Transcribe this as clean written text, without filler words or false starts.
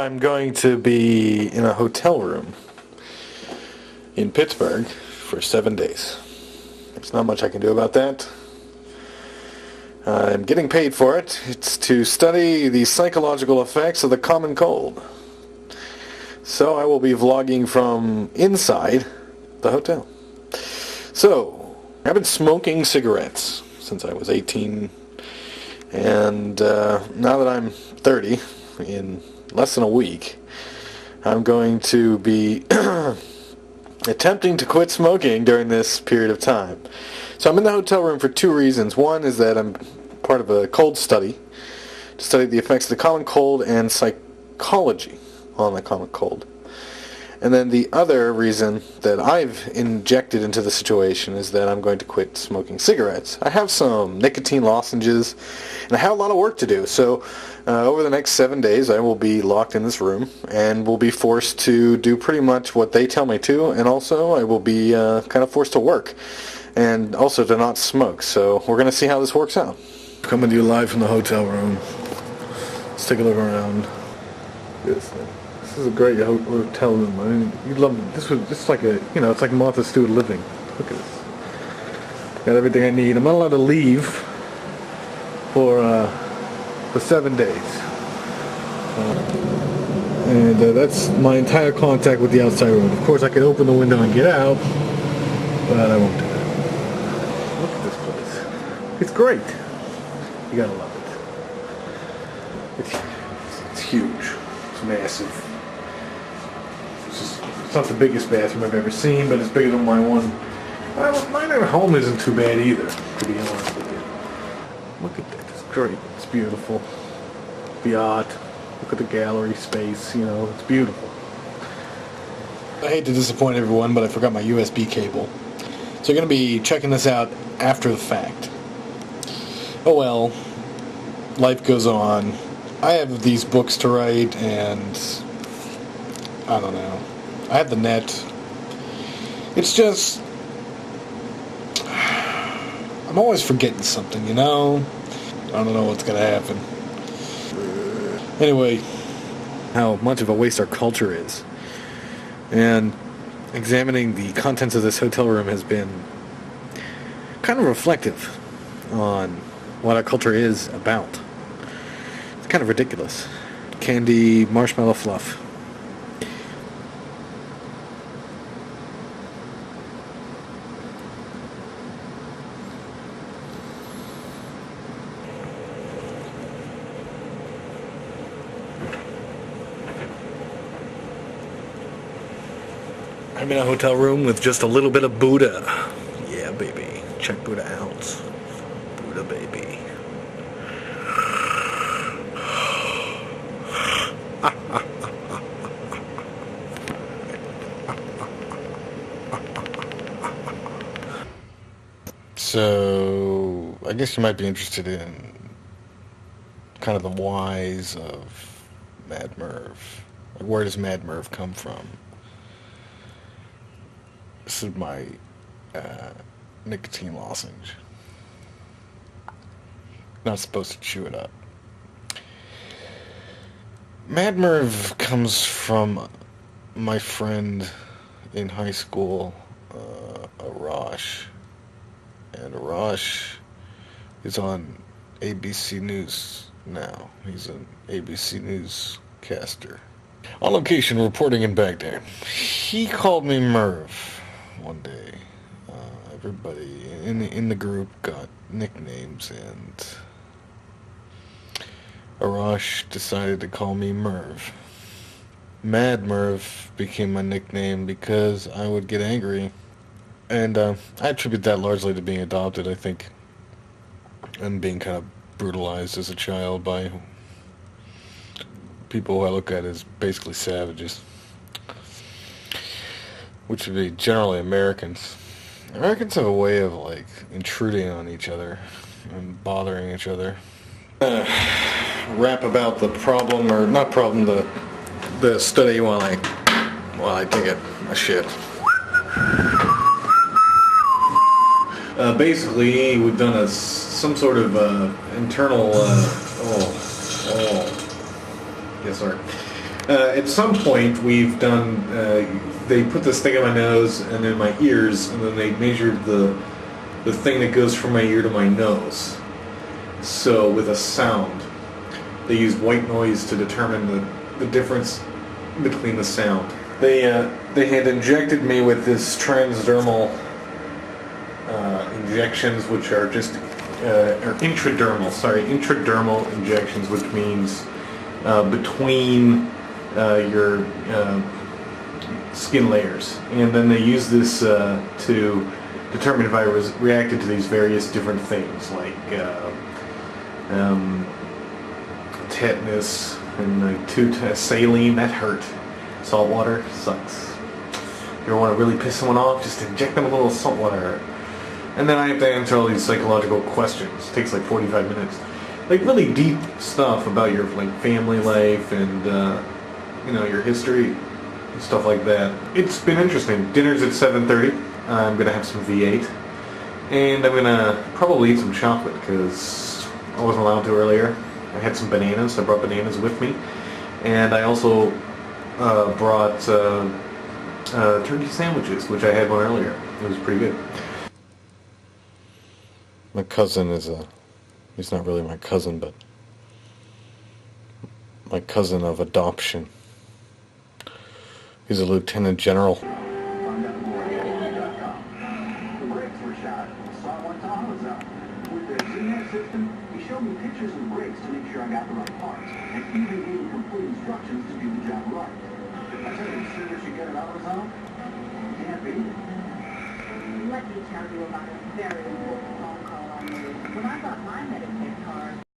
I'm going to be in a hotel room in Pittsburgh for 7 days. There's not much I can do about that. I'm getting paid for it. It's to study the psychological effects of the common cold. So I will be vlogging from inside the hotel. So, I've been smoking cigarettes since I was 18, and now that I'm 30, in less than a week, I'm going to be attempting to quit smoking during this period of time. So I'm in the hotel room for two reasons. One is that I'm part of a cold study to study the effects of the common cold and psychology on the common cold. And then the other reason that I've injected into the situation is that I'm going to quit smoking cigarettes. I have some nicotine lozenges, and I have a lot of work to do. So over the next 7 days, I will be locked in this room and will be forced to do pretty much what they tell me to, and also I will be kind of forced to work and also to not smoke. So we're going to see how this works out. Coming to you live from the hotel room. Let's take a look around. This is a great hotel room. I mean, you'd love it. This is like a, it's like Martha Stewart living. Look at this. Got everything I need. I'm not allowed to leave for 7 days. And that's my entire contact with the outside world. Of course, I could open the window and get out, but I won't do that. Look at this place. It's great. You gotta love it. It's huge. It's massive. It's not the biggest bathroom I've ever seen, but it's bigger than my one. Well, mine at home isn't too bad either, to be honest with you. Look at that. It's great. It's beautiful. The art. Look at the gallery space. It's beautiful. I hate to disappoint everyone, but I forgot my USB cable. So you're going to be checking this out after the fact. Oh well. Life goes on. I have these books to write, and I don't know. I have the net. It's just, I'm always forgetting something, I don't know what's going to happen. Anyway, how much of a waste our culture is. And examining the contents of this hotel room has been kind of reflective on what our culture is about. It's kind of ridiculous. Candy, marshmallow fluff. I'm in a hotel room with just a little bit of Buddha. Yeah, baby. Check Buddha out. Buddha, baby. So, I guess you might be interested in kind of the whys of Mad Merv. Like, where does Mad Merv come from? This is my nicotine lozenge. Not supposed to chew it up. Mad Merv comes from my friend in high school, Arash. And Arash is on ABC News now. He's an ABC newscaster. On location, reporting in Baghdad. He called me Merv one day. Everybody in the group got nicknames, and Arash decided to call me Merv. Mad Merv became my nickname because I would get angry, and I attribute that largely to being adopted, I think, and being kind of brutalized as a child by people who I look at as basically savages, which would be generally Americans. Americans have a way of, like, intruding on each other and bothering each other. Rap about the problem, or not problem, the study while I take a shit. Basically, we've done some sort of internal. Yes, sir. At some point, we've done. They put this thing in my nose and in my ears, and then they measured the thing that goes from my ear to my nose. So with a sound, they used white noise to determine the difference between the sound. They had injected me with this transdermal injections, which are just or intradermal injections, which means between your skin layers, and then they use this to determine if I was reacted to these various different things like tetanus and saline. That hurt. Salt water sucks. If you want to really piss someone off, just inject them a little salt water. And then I have to answer all these psychological questions. It takes like 45 minutes. Like really deep stuff about your like family life and your history and stuff like that. It's been interesting. Dinner's at 7:30. I'm gonna have some V8, and I'm gonna probably eat some chocolate because I wasn't allowed to earlier. I had some bananas. I brought bananas with me, and I also brought turkey sandwiches, which I had one earlier. It was pretty good. My cousin he's not really my cousin, but my cousin of adoption. He's a lieutenant general. He showed me pictures of brakes to make sure I got the right parts, and even gave me complete instructions to do the job right. I said, are you sure that you get it out of his own? Can't be. Let me tell you about a very important phone call I made when I got my Medicaid card.